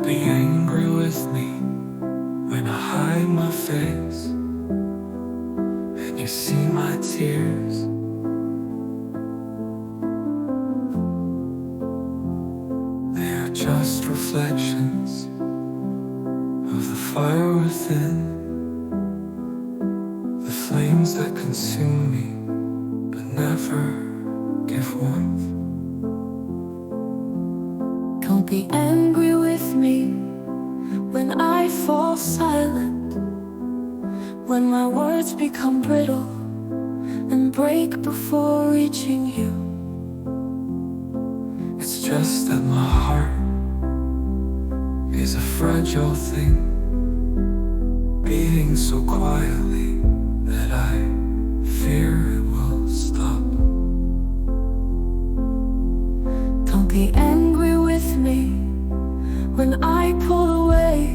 be angry with me when I hide my face and you see my tears. They are just reflections of the fire within, the flames that consume me but never give warmth. Don't be angry with me when I fall silent, when my words become brittle and break before reaching you. It's just that my heart is a fragile thing, beating so quietly that I fear it will stop. Don't be angry with me when I pull away,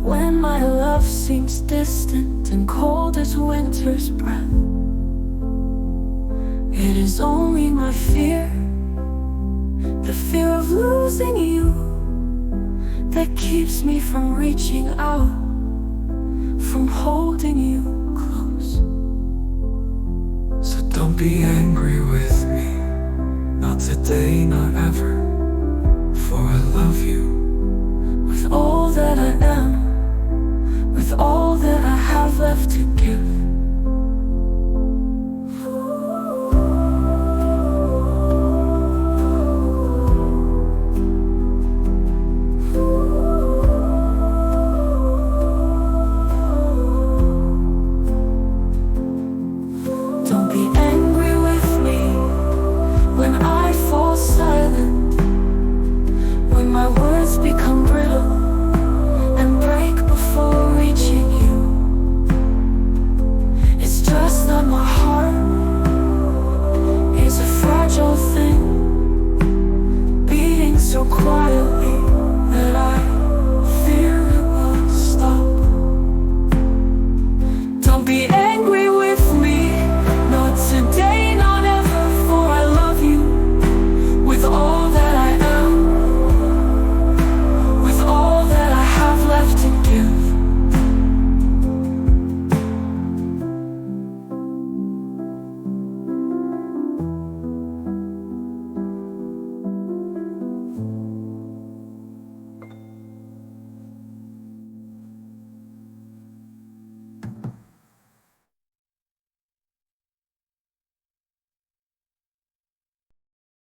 when my love seems distant and cold as winter's breath. It is only my fear, the fear of losing you, that keeps me from reaching out, from holding you close. So don't be angry with